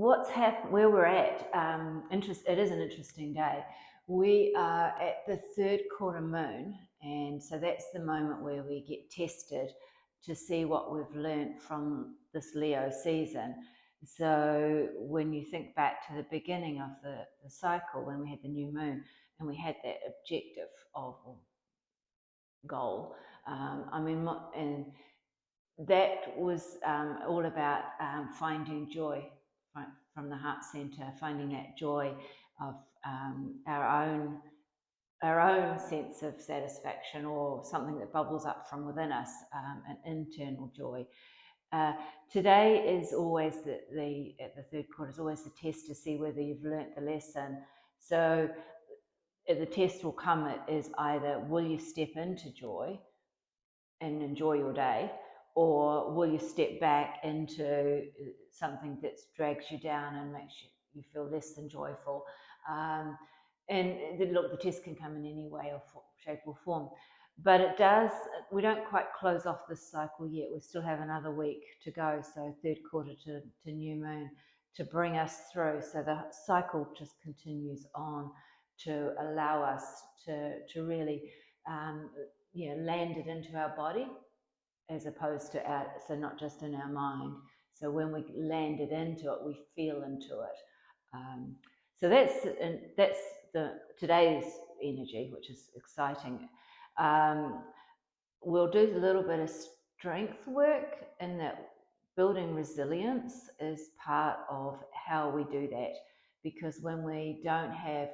what's happened, where we're at, it is an interesting day. We are at the third quarter moon, and so that's the moment where we get tested to see what we've learnt from this Leo season. So when you think back to the beginning of the cycle, when we had the new moon and we had that objective of goal, and that was all about finding joy from the heart center, finding that joy of our own sense of satisfaction or something that bubbles up from within us, an internal joy. Uh, Today is always at the third quarter is always the test to see whether you've learnt the lesson. So the test will come is either will you step into joy and enjoy your day, or will you step back into something that drags you down and makes you feel less than joyful? And look, the test can come in any way or shape or form, but it does. We don't quite close off this cycle yet. We still have another week to go, so third quarter to new moon to bring us through. So the cycle just continues on to allow us to really land it into our body as opposed to so not just in our mind. So when we land it into it, we feel into it. So that's the today's energy, which is exciting. Um, we'll do a little bit of strength work, in that building resilience is part of how we do that, because when we don't have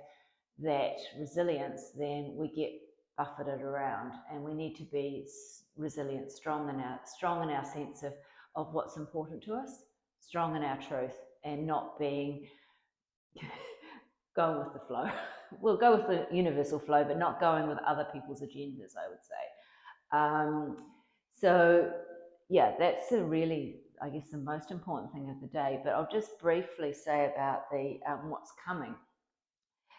that resilience, then we get buffeted around, and we need to be resilient, strong in our sense of what's important to us, strong in our truth, and not being going with the flow. We'll go with the universal flow, but not going with other people's agendas, I would say. So yeah, that's a really, I guess, the most important thing of the day. But I'll just briefly say about the what's coming,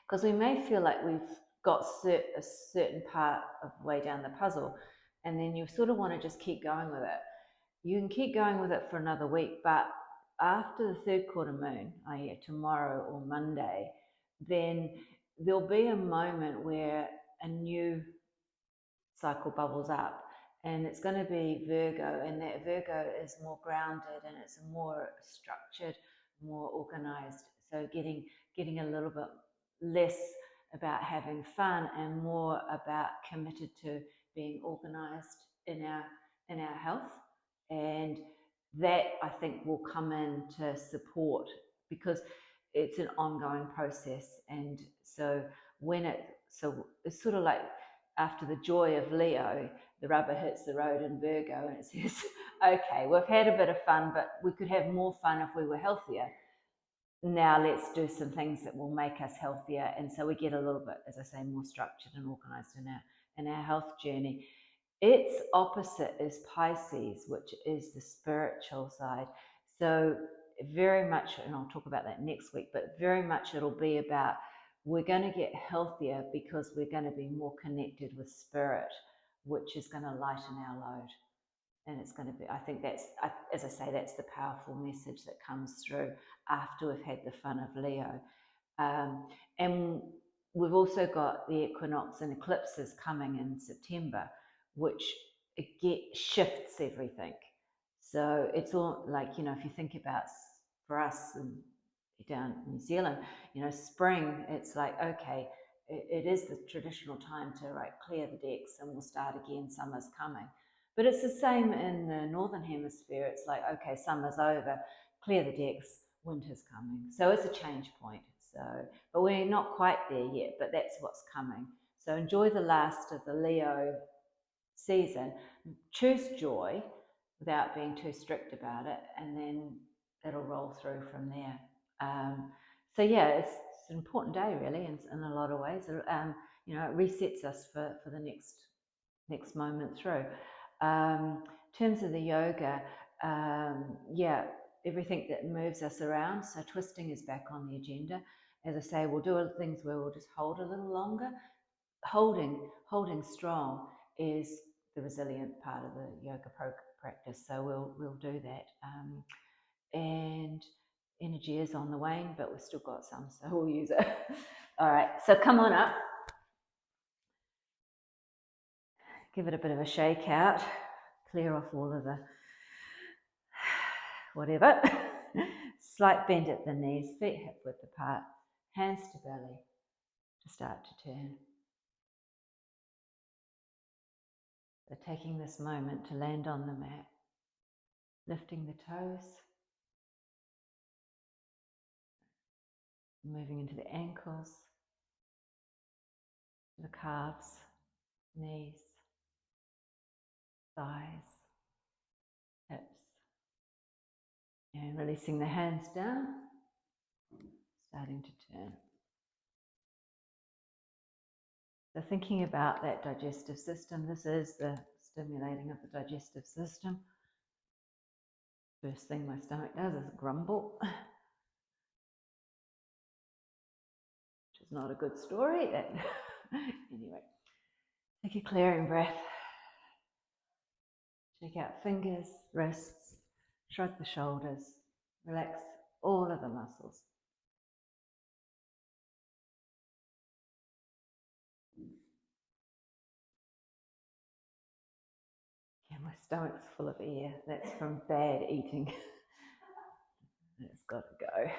because we may feel like we've got a certain part of the way down the puzzle, and then you sort of want to just keep going with it. You can keep going with it for another week, but after the third quarter moon, i.e., tomorrow or Monday, then there'll be a moment where a new cycle bubbles up, and it's going to be Virgo, and that Virgo is more grounded and it's more structured, more organized. So getting a little bit less about having fun and more about committed to being organized in our health. And that, I think, will come in to support, because it's an ongoing process. And so it's sort of like after the joy of Leo, the rubber hits the road in Virgo, and it says, okay, we've had a bit of fun, but we could have more fun if we were healthier. Now let's do some things that will make us healthier. And so we get a little bit, as I say, more structured and organized in our health journey. Its opposite is Pisces, which is the spiritual side. So very much, and I'll talk about that next week, but very much it'll be about, we're going to get healthier because we're going to be more connected with spirit, which is going to lighten our load. And it's going to be, I think that's, as I say, that's the powerful message that comes through after we've had the fun of Leo. And we've also got the equinox and eclipses coming in September, which shifts everything. So it's all like, if you think about, for us down in New Zealand, spring, it's like, okay, it is the traditional time to clear the decks and we'll start again, summer's coming. But it's the same in the Northern Hemisphere. It's like, okay, summer's over, clear the decks, winter's coming. So it's a change point. So, but we're not quite there yet, but that's what's coming. So enjoy the last of the Leo season. Choose joy without being too strict about it, and then it'll roll through from there. So yeah, it's an important day, really, in a lot of ways. It resets us for the next moment through. In terms of the yoga, yeah, everything that moves us around. So twisting is back on the agenda. As I say, we'll do things where we'll just hold a little longer. Holding strong is the resilient part of the yoga practice. So we'll do that. And energy is on the wane, but we've still got some, so we'll use it. All right, so come on up. Give it a bit of a shake out. Clear off all of the whatever. Slight bend at the knees, feet hip width apart, hands to belly to start to turn. So taking this moment to land on the mat, lifting the toes, moving into the ankles, the calves, knees, thighs, hips, and releasing the hands down, starting to turn. So thinking about that digestive system, this is the stimulating of the digestive system. First thing my stomach does is grumble, which is not a good story. Anyway, take a clearing breath. Shake out fingers, wrists, shrug the shoulders, relax all of the muscles. Yeah, my stomach's full of air. That's from bad eating. It's got to go.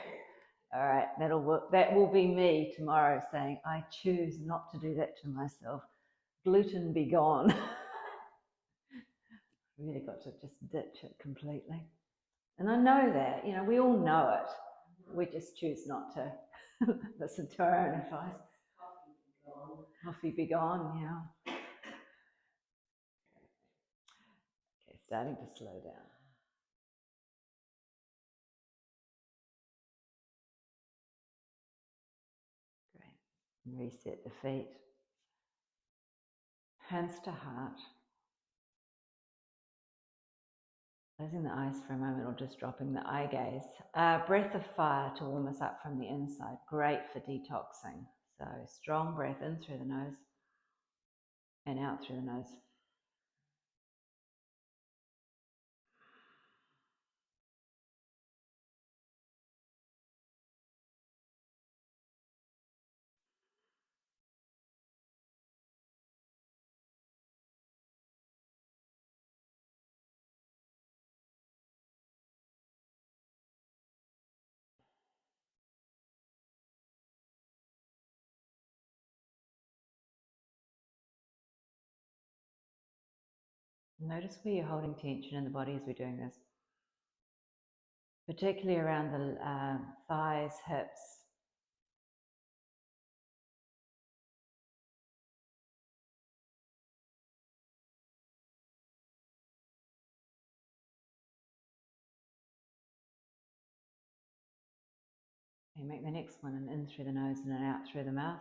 All right, that'll work. That will be me tomorrow saying, I choose not to do that to myself. Gluten be gone. Really got to just ditch it completely. And I know that, you know, we all know it. We just choose not to listen to our own advice. Coffee be gone, yeah. Okay, starting to slow down. Great. Reset the feet. Hands to heart. Closing the eyes for a moment or just dropping the eye gaze. Breath of fire to warm us up from the inside. Great for detoxing. So strong breath in through the nose and out through the nose. Notice where you're holding tension in the body as we're doing this, particularly around the thighs, hips. You make the next one and in through the nose and then out through the mouth.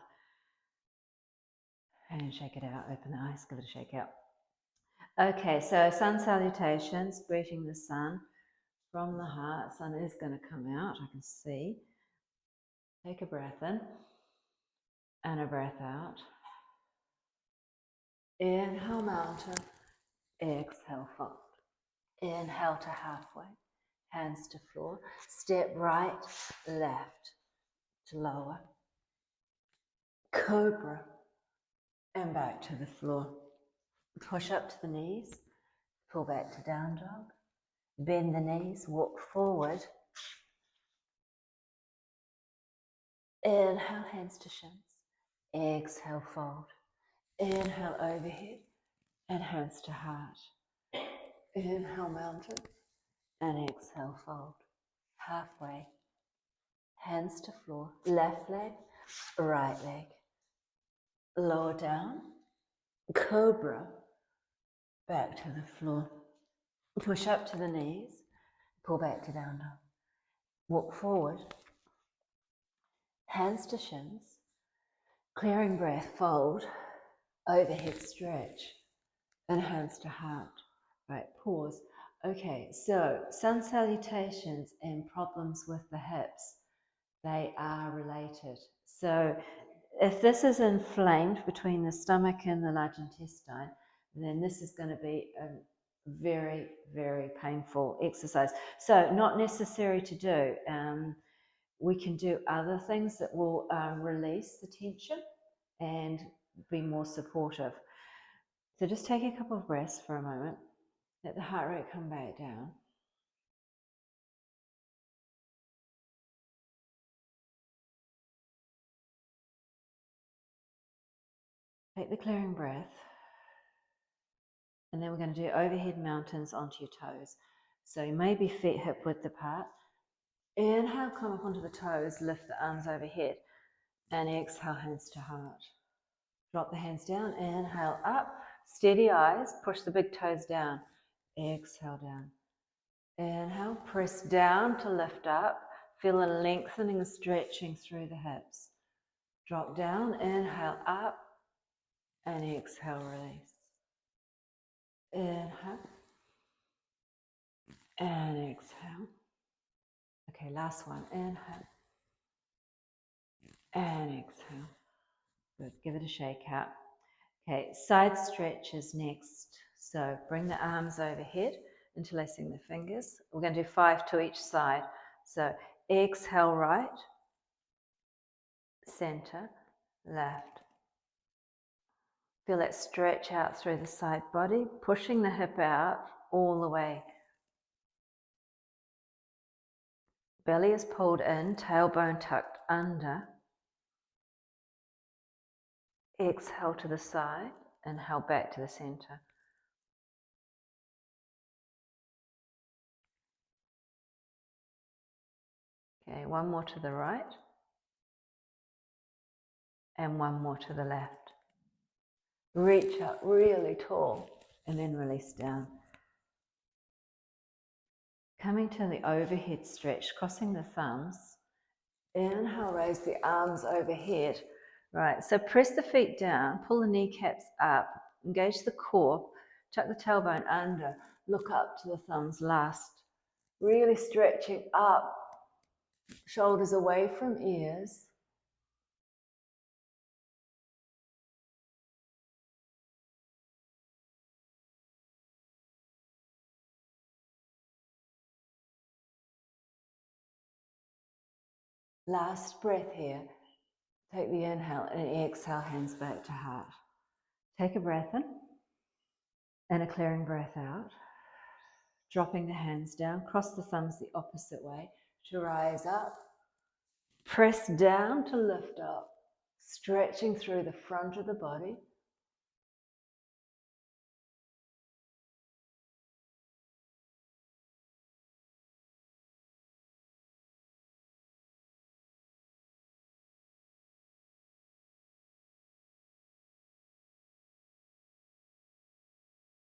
And shake it out, open the eyes, give it a shake out. Okay, so sun salutations, greeting the sun from the heart. Sun is going to come out, I can see. Take a breath in and a breath out. Inhale, mountain. Exhale, fold. Inhale to halfway. Hands to floor. Step right, left to lower. Cobra. And back to the floor. Push up to the knees. Pull back to down dog. Bend the knees. Walk forward. Inhale, hands to shins. Exhale, fold. Inhale, overhead. And hands to heart. Inhale, mountain. And exhale, fold. Halfway. Hands to floor. Left leg, right leg. Lower down. Cobra. Back to the floor. Push up to the knees. Pull back to down dog. Walk forward. Hands to shins. Clearing breath, fold. Overhead stretch. And hands to heart. Right, pause. Okay, so sun salutations and problems with the hips, they are related. So if this is inflamed between the stomach and the large intestine, then this is going to be Very, very painful exercise. So not necessary to do. We can do other things that will release the tension and be more supportive. So just take a couple of breaths for a moment. Let the heart rate come back down. Take the clearing breath. And then we're going to do overhead mountains onto your toes. So you may be feet hip width apart. Inhale, come up onto the toes, lift the arms overhead. And exhale, hands to heart. Drop the hands down, inhale up, steady eyes, push the big toes down. Exhale down. Inhale, press down to lift up. Feel a lengthening and stretching through the hips. Drop down, inhale up, and exhale, release. Inhale, and exhale. Okay, last one. Inhale, and exhale. Good, give it a shake out. Okay, side stretches next. So bring the arms overhead, interlacing the fingers. We're going to do 5 to each side. So exhale right, center, left. Feel that stretch out through the side body, pushing the hip out all the way. Belly is pulled in, tailbone tucked under. Exhale to the side, inhale back to the center. Okay, one more to the right. And one more to the left. Reach up really tall and then release down. Coming to the overhead stretch, crossing the thumbs. Inhale, raise the arms overhead. Right, so press the feet down, pull the kneecaps up, engage the core, tuck the tailbone under, look up to the thumbs last. Really stretching up, shoulders away from ears. Last breath here. Take the inhale and exhale, hands back to heart. Take a breath in and a clearing breath out. Dropping the hands down, cross the thumbs the opposite way to rise up. Press down to lift up, stretching through the front of the body.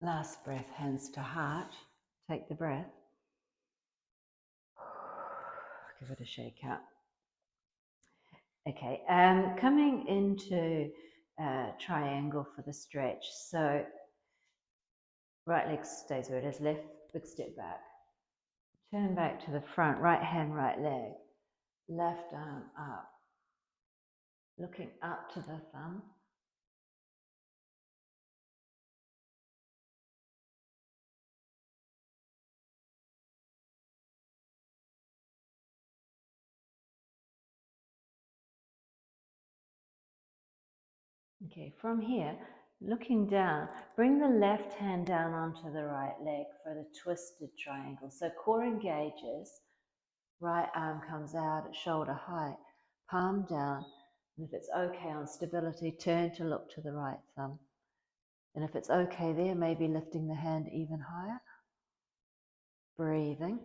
Last breath, hands to heart. Take the breath. Give it a shake out. Okay, coming into triangle for the stretch. So right leg stays where it is, left big step back. Turn back to the front, right hand, right leg. Left arm up. Looking up to the thumb. Okay, from here, looking down, bring the left hand down onto the right leg for the twisted triangle. So core engages, right arm comes out at shoulder height, palm down, and if it's okay on stability, turn to look to the right thumb. And if it's okay there, maybe lifting the hand even higher. Breathing.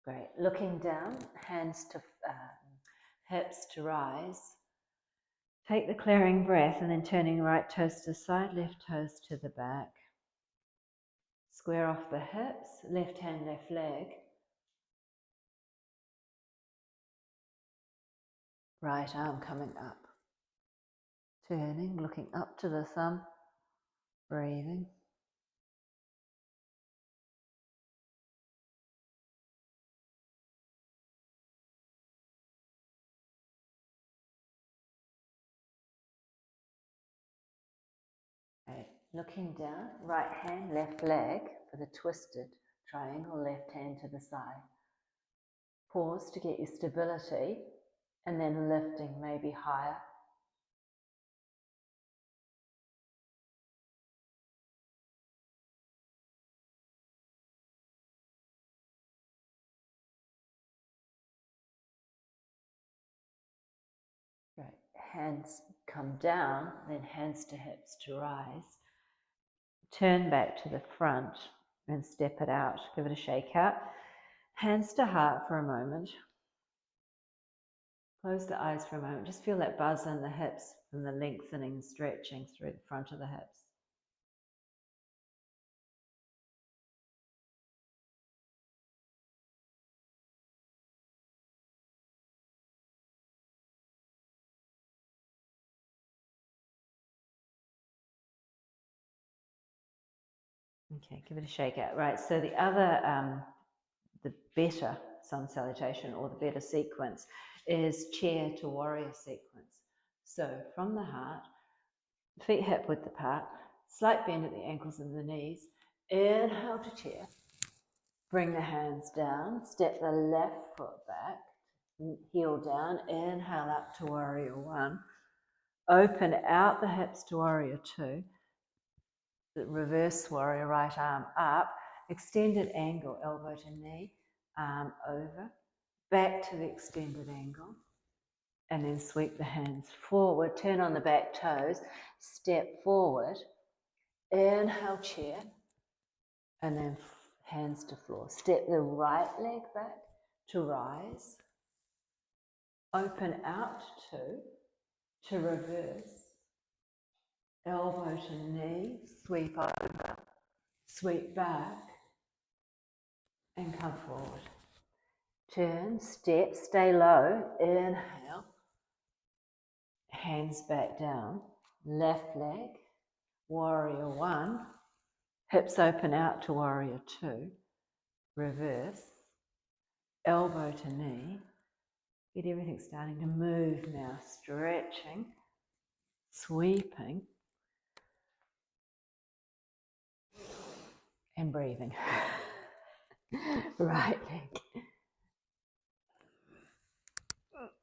Great. Looking down, hands to hips to rise. Take the clearing breath and then turning right toes to the side, left toes to the back. Square off the hips, left hand, left leg. Right arm coming up. Turning, looking up to the thumb. Breathing. Looking down, right hand, left leg for the twisted triangle, left hand to the side. Pause to get your stability and then lifting maybe higher. Right, hands come down, then hands to hips to rise. Turn back to the front and step it out. Give it a shake out. Hands to heart for a moment. Close the eyes for a moment. Just feel that buzz in the hips from the lengthening, stretching through the front of the hips. Okay, give it a shake out. Right, so the other, the better sun salutation or the better sequence is chair to warrior sequence. So from the heart, feet hip width apart, slight bend at the ankles and the knees. Inhale to chair. Bring the hands down. Step the left foot back. Heel down. Inhale up to warrior one. Open out the hips to warrior two. Reverse warrior, right arm up. Extended angle, elbow to knee. Arm over. Back to the extended angle. And then sweep the hands forward. Turn on the back toes. Step forward. Inhale, chair. And then hands to floor. Step the right leg back to rise. Open out to reverse. Elbow to knee, sweep over, sweep back, and come forward. Turn, step, stay low. Inhale. Hands back down. Left leg, warrior one. Hips open out to warrior two. Reverse. Elbow to knee. Get everything starting to move now. Stretching, sweeping, and breathing. Right leg.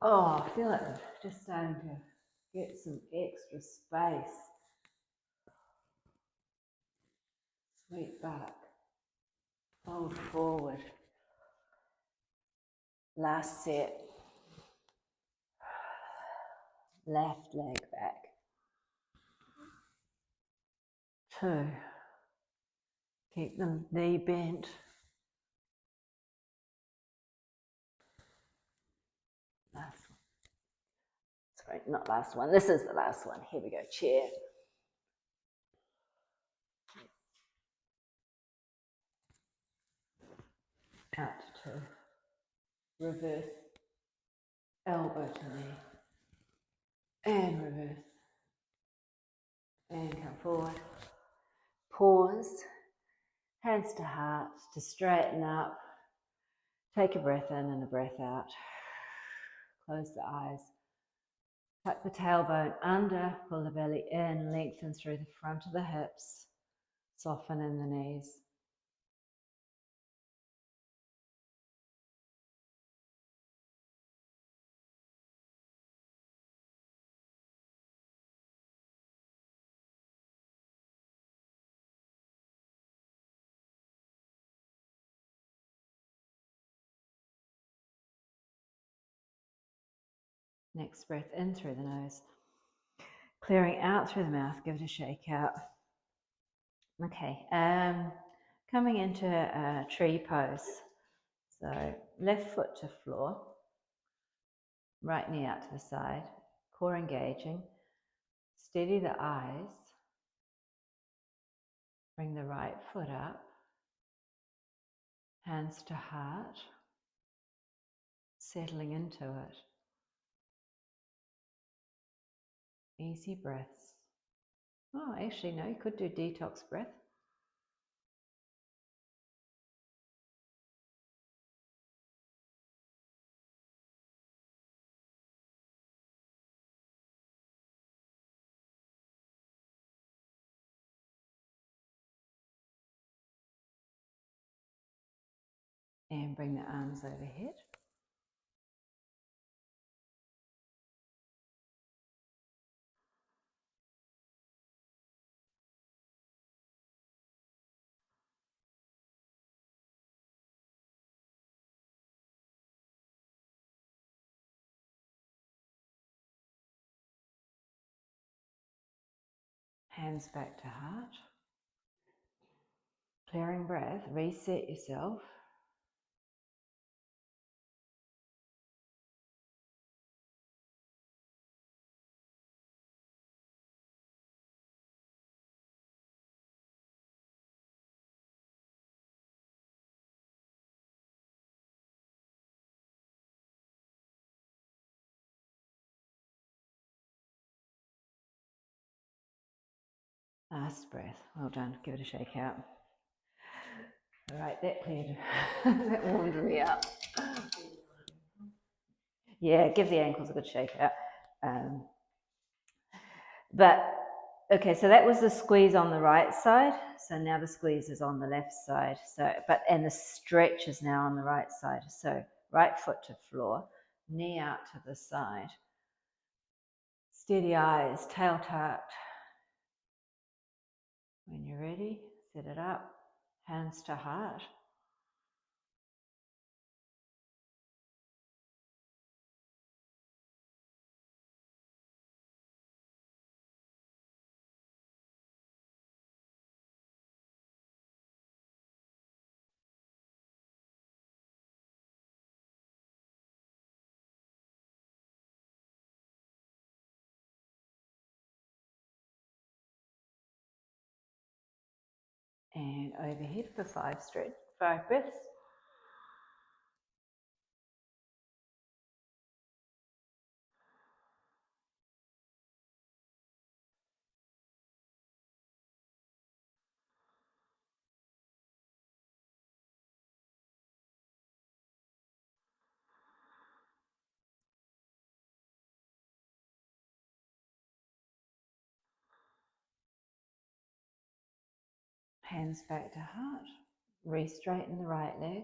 Oh, I feel like I'm just starting to get some extra space. Sweep back. Fold forward. Last set. Left leg back. Two. Keep the knee bent. Last one. Sorry, not last one. This is the last one. Here we go. Chair. Out to two. Reverse. Elbow to knee. And reverse. And come forward. Pause. Hands to heart to straighten up. Take a breath in and a breath out. Close the eyes. Tuck the tailbone under, pull the belly in, lengthen through the front of the hips, soften in the knees. Next breath in through the nose. Clearing out through the mouth, give it a shake out. Okay, coming into a tree pose. So left foot to floor, right knee out to the side, core engaging. Steady the eyes. Bring the right foot up, hands to heart, settling into it. Easy breaths. Oh, actually, no, you could do detox breath. And bring the arms overhead. Hands back to heart. Clearing breath, reset yourself. Last breath. Well done. Give it a shake out. All right, that cleared. That warmed me up. Yeah, give the ankles a good shake out. But okay, so that was the squeeze on the right side. So now the squeeze is on the left side. And the stretch is now on the right side. So right foot to floor, knee out to the side. Steady eyes, tail tucked. When you're ready, set it up. Hands to heart. And overhead for 5 breaths. Hands back to heart. Re-straighten the right leg.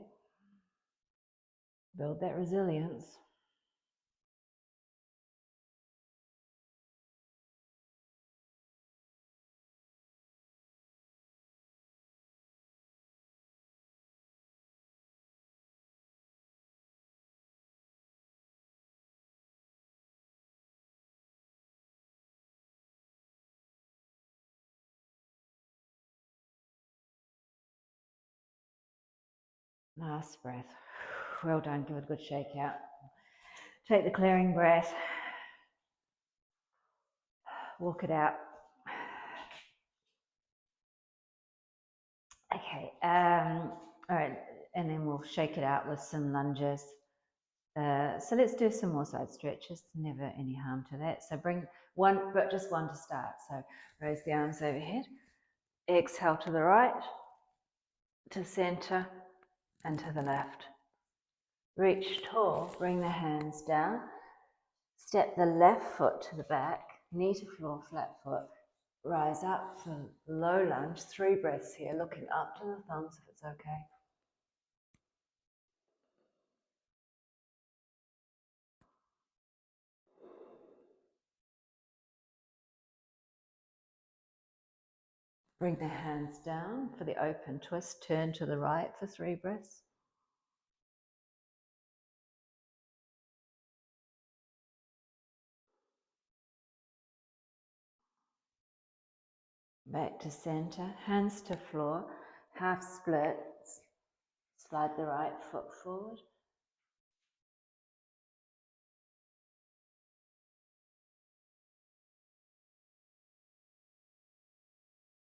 Build that resilience. Last breath. Well done. Give it a good shake out. Take the clearing breath. Walk it out. Okay. All right. And then we'll shake it out with some lunges. So let's do some more side stretches. Never any harm to that. So bring one, but just one to start. So raise the arms overhead. Exhale to the right, to center, and to the left. Reach tall, bring the hands down. Step the left foot to the back, knee to floor, flat foot. Rise up for low lunge, 3 breaths here, looking up to the thumbs if it's okay. Bring the hands down for the open twist, turn to the right for 3 breaths. Back to center, hands to floor, half split, slide the right foot forward.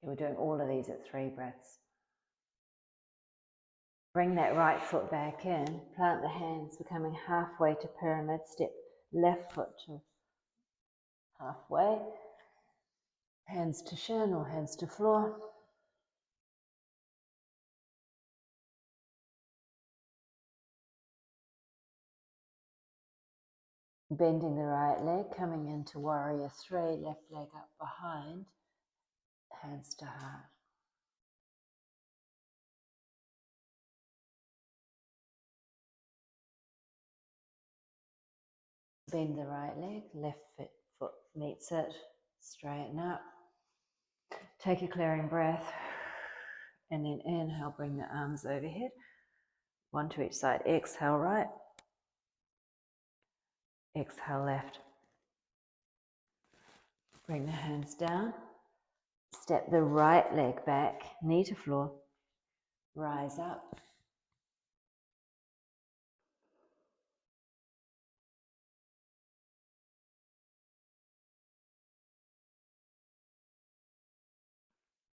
We're doing all of these at 3 breaths. Bring that right foot back in, plant the hands, becoming halfway to pyramid, step left foot to halfway, hands to shin or hands to floor. Bending the right leg, coming into warrior 3, left leg up behind, hands to heart. Bend the right leg, left foot meets it, straighten up. Take a clearing breath, and then inhale, bring the arms overhead, one to each side. Exhale right, exhale left. Bring the hands down, step the right leg back, knee to floor, rise up.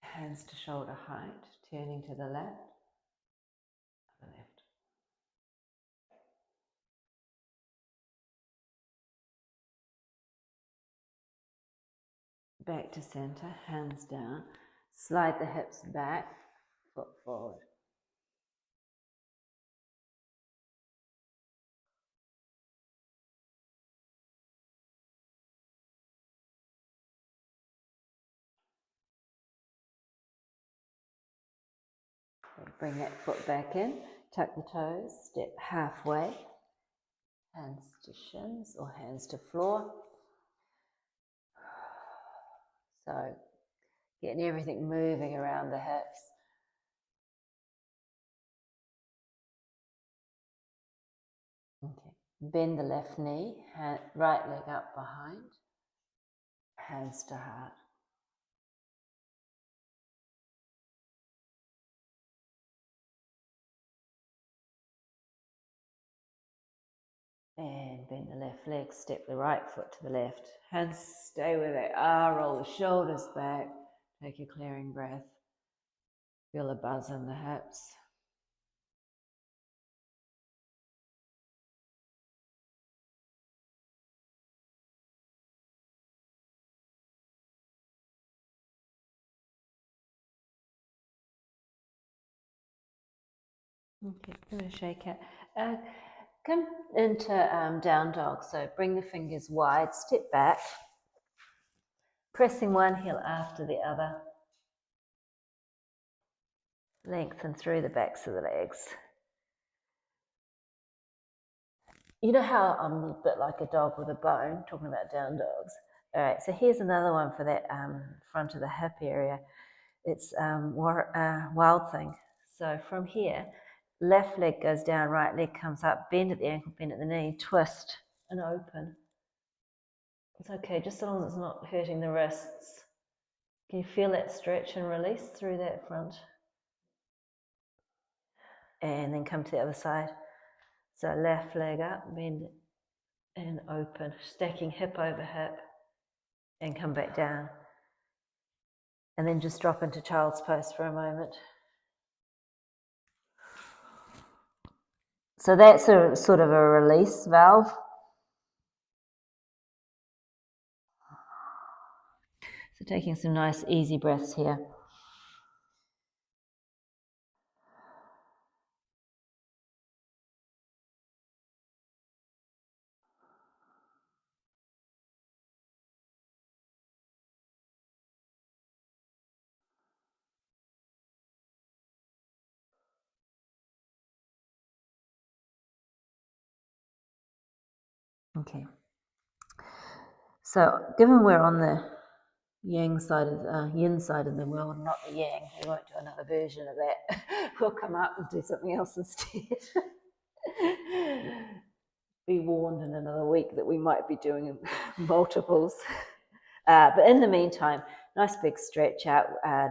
Hands to shoulder height, turning to the left, the left. Back to center, hands down, slide the hips back, foot forward. Bring that foot back in, tuck the toes, step halfway, hands to shins or hands to floor. So getting everything moving around the hips. Okay. Bend the left knee, right leg up behind, hands to heart. And bend the left leg, step the right foot to the left. Hands stay where they are, roll the shoulders back, take a clearing breath. Feel a buzz in the hips. Okay, I'm going to shake it. Come into down dog. So bring the fingers wide, step back, pressing one heel after the other. Lengthen through the backs of the legs. You know how I'm a bit like a dog with a bone, talking about down dogs. All right, so here's another one for that front of the hip area. It's wild thing. So from here, left leg goes down, right leg comes up, bend at the ankle, bend at the knee, twist and open. It's okay, just as long as it's not hurting the wrists. Can you feel that stretch and release through that front? And then come to the other side. So left leg up, bend and open, stacking hip over hip, and come back down. And then just drop into child's pose for a moment. So that's a sort of a release valve. So taking some nice easy breaths here. Okay. So given we're on the yin side of the world, not the yang, we won't do another version of that. We'll come up and do something else instead. Be warned in another week that we might be doing multiples. But in the meantime, nice big stretch out,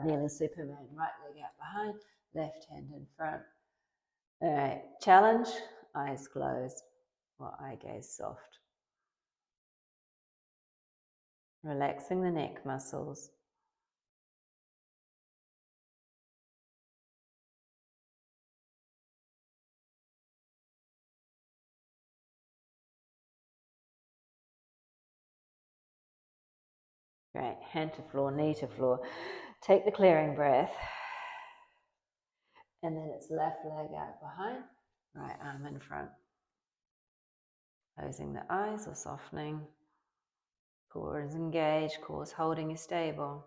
kneeling Superman, right leg out behind, left hand in front. All right, challenge, eyes closed or eye gaze soft. Relaxing the neck muscles. Great, hand to floor, knee to floor. Take the clearing breath. And then it's left leg out behind, right arm in front. Closing the eyes or softening. Core is engaged, core is holding you stable.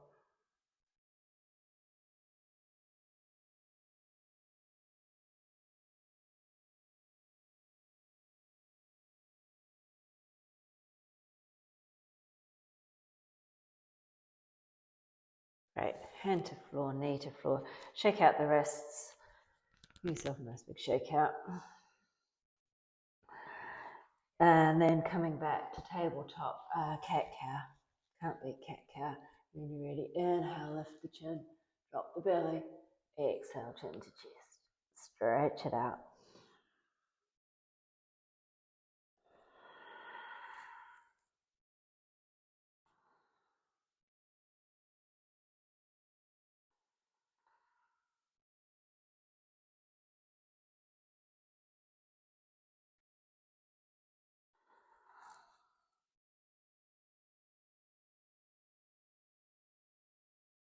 Great. Hand to floor, knee to floor. Shake out the wrists. Give yourself a nice big shake out. And then coming back to tabletop, cat cow. Can't beat cat cow. When you're ready, inhale, lift the chin, drop the belly. Exhale, chin to chest. Stretch it out.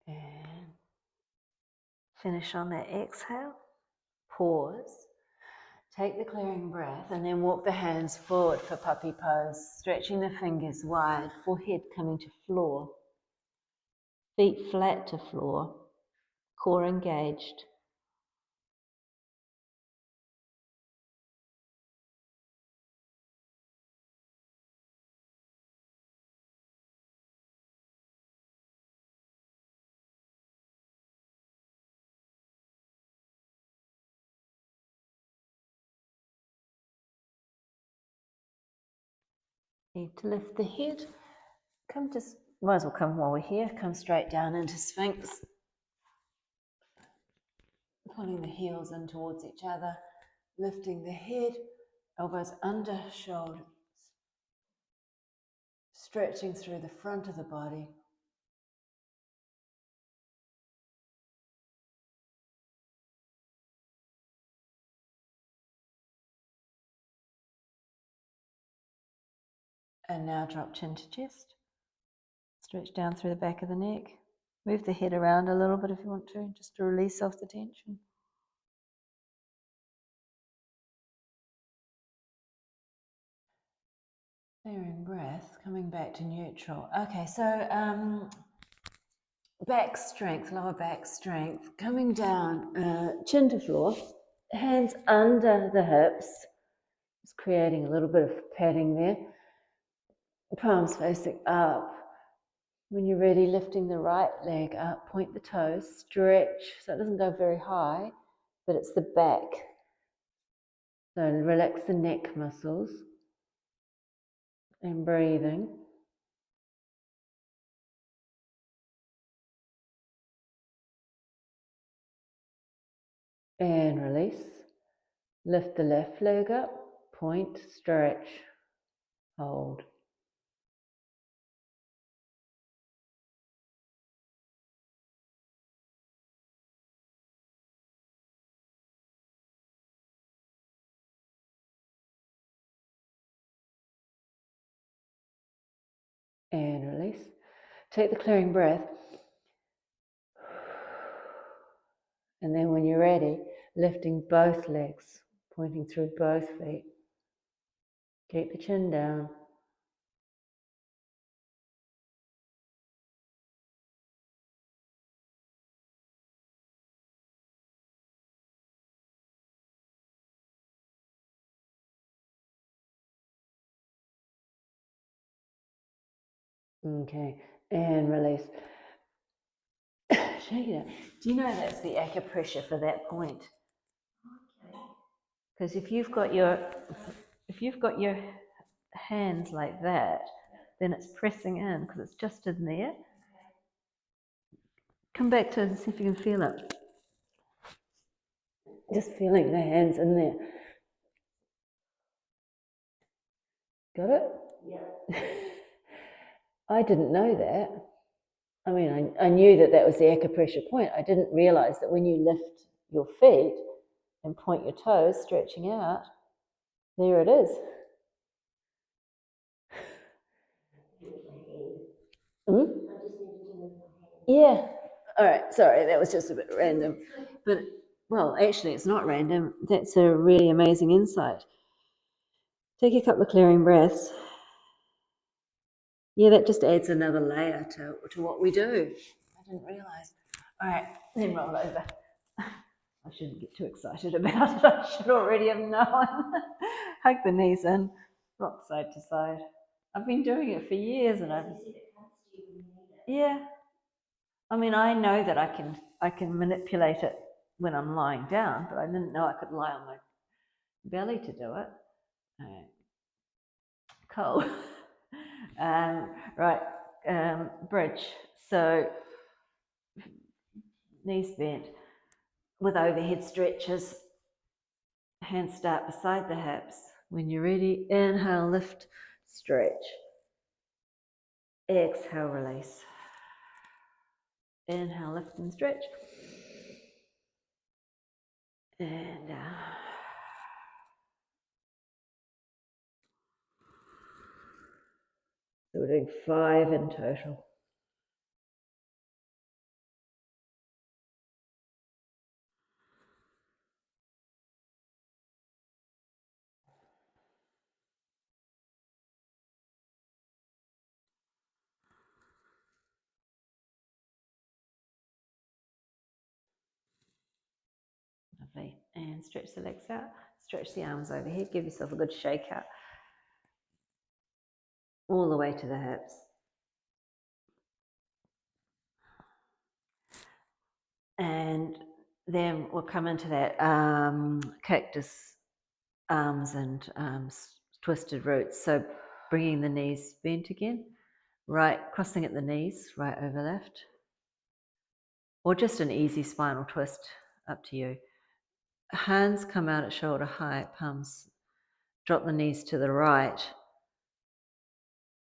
And finish on that exhale. Pause. Take the clearing breath and then walk the hands forward for puppy pose, stretching the fingers wide, forehead coming to floor, feet flat to floor, core engaged. Need to lift the head. Might as well come while we're here. Come straight down into Sphinx. Pulling the heels in towards each other. Lifting the head. Elbows under shoulders. Stretching through the front of the body. And now drop chin to chest. Stretch down through the back of the neck. Move the head around a little bit if you want to, just to release off the tension. Clearing breath, coming back to neutral. Okay, so back strength, lower back strength, coming down, chin to floor, hands under the hips, just creating a little bit of padding there. Palms facing up. When you're ready, lifting the right leg up, point the toes, stretch, so it doesn't go very high, but it's the back. So relax the neck muscles and breathing. And release. Lift the left leg up, point, stretch, hold. And release. Take the clearing breath. And then when you're ready, lifting both legs, pointing through both feet. Keep the chin down. Okay, and release. Shake it out. Do you know that's the acupressure for that point? Because if you've got your hands like that, then it's pressing in because it's just in there. Come back to it and see if you can feel it. Just feeling the hands in there. Got it? Yeah. I didn't know that. I mean, I knew that was the acupressure point. I didn't realize that when you lift your feet and point your toes, stretching out, there it is. Hmm? Yeah. All right. Sorry, that was just a bit random. But, well, actually, it's not random. That's a really amazing insight. Take a couple of clearing breaths. Yeah, that just adds another layer to what we do. I didn't realize. All right, then roll over. I shouldn't get too excited about it. I should already have known. Hug the knees in, rock side to side. I've been doing it for years, and yeah, I mean, I know that I can manipulate it when I'm lying down, but I didn't know I could lie on my belly to do it. Cool. Right, bridge. So knees bent with overhead stretches. Hands start beside the hips. When you're ready, inhale, lift, stretch. Exhale, release. Inhale, lift and stretch. And so we're doing 5 in total. Lovely. And stretch the legs out. Stretch the arms overhead. Give yourself a good shake out. All the way to the hips. And then we'll come into that cactus arms and twisted roots. So bringing the knees bent again. Right, crossing at the knees, right over left. Or just an easy spinal twist, up to you. Hands come out at shoulder height, palms. Drop the knees to the right.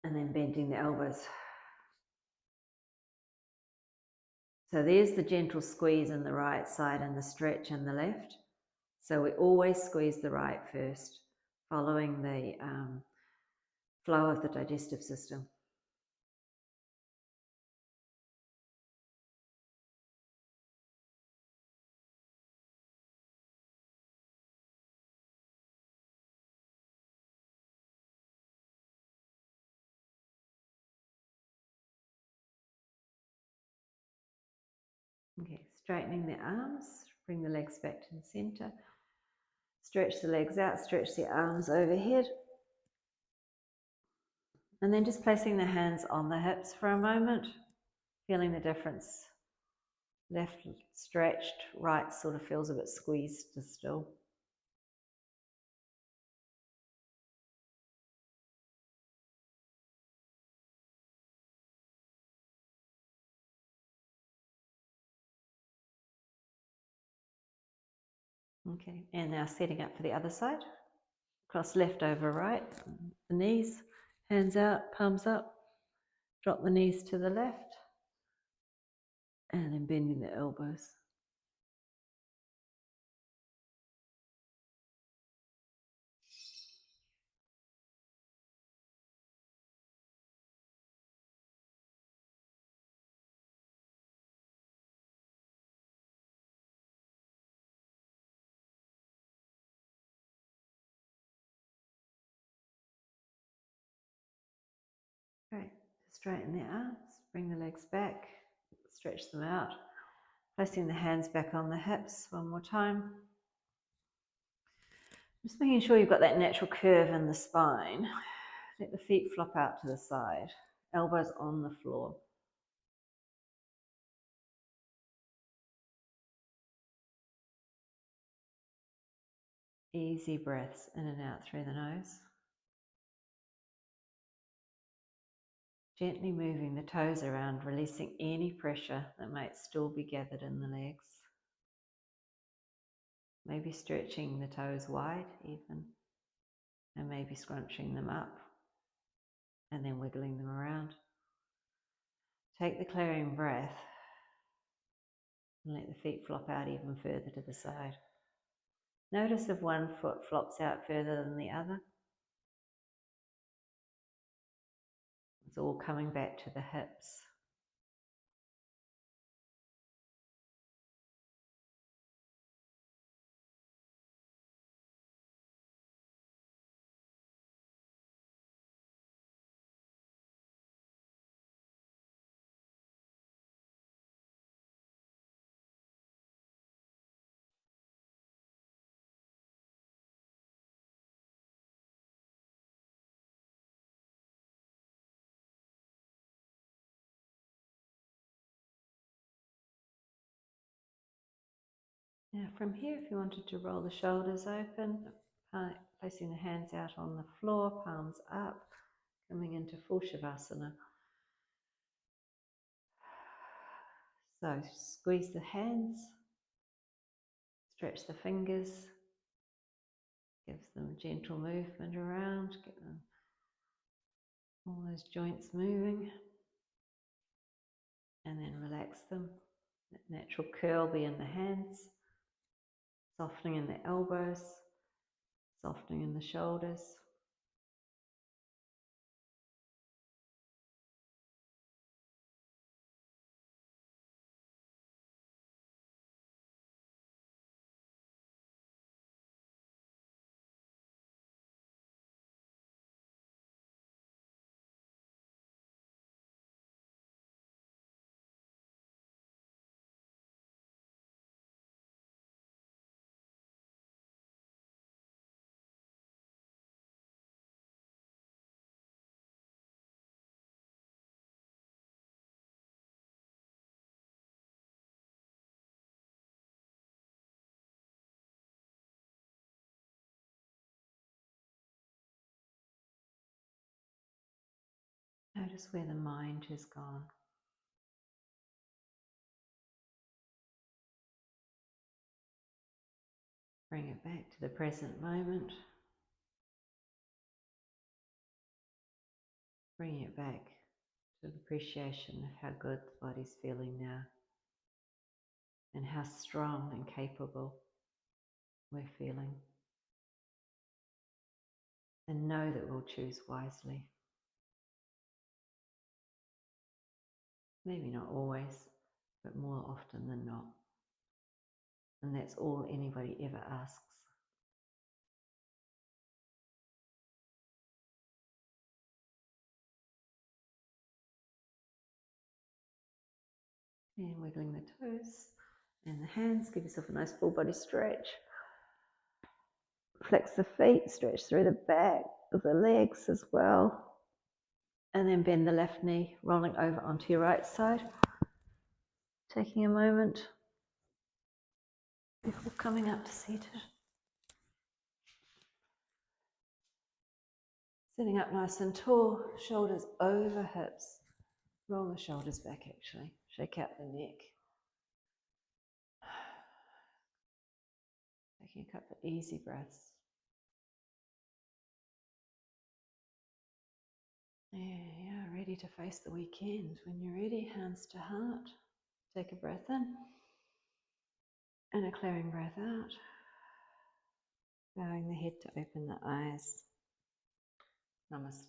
And then bending the elbows. So there's the gentle squeeze in the right side and the stretch in the left. So we always squeeze the right first, following the flow of the digestive system. Okay, straightening the arms, bring the legs back to the center. Stretch the legs out, stretch the arms overhead. And then just placing the hands on the hips for a moment, feeling the difference. Left stretched, right sort of feels a bit squeezed still. Okay, and now setting up for the other side. Cross left over right, the knees, hands out, palms up. Drop the knees to the left. And then bending the elbows. Great. Straighten the arms, bring the legs back, stretch them out. Placing the hands back on the hips one more time. Just making sure you've got that natural curve in the spine. Let the feet flop out to the side, elbows on the floor. Easy breaths in and out through the nose. Gently moving the toes around, releasing any pressure that might still be gathered in the legs. Maybe stretching the toes wide even, and maybe scrunching them up and then wiggling them around. Take the clearing breath and let the feet flop out even further to the side. Notice if one foot flops out further than the other. It's all coming back to the hips. Now from here, if you wanted to roll the shoulders open, placing the hands out on the floor, palms up, coming into full Shavasana. So squeeze the hands, stretch the fingers, gives them gentle movement around, get them, all those joints moving, and then relax them. That natural curl be in the hands, softening in the elbows, softening in the shoulders. Notice where the mind has gone. Bring it back to the present moment. Bring it back to the appreciation of how good the body's feeling now and how strong and capable we're feeling. And know that we'll choose wisely. Maybe not always, but more often than not. And that's all anybody ever asks. And wiggling the toes and the hands, give yourself a nice full body stretch. Flex the feet, stretch through the back of the legs as well. And then bend the left knee, rolling over onto your right side. Taking a moment before coming up to seated. Sitting up nice and tall, shoulders over hips. Roll the shoulders back actually. Shake out the neck. Taking a couple of easy breaths. Yeah, ready to face the weekend. When you're ready, hands to heart. Take a breath in and a clearing breath out. Bowing the head to open the eyes. Namaste.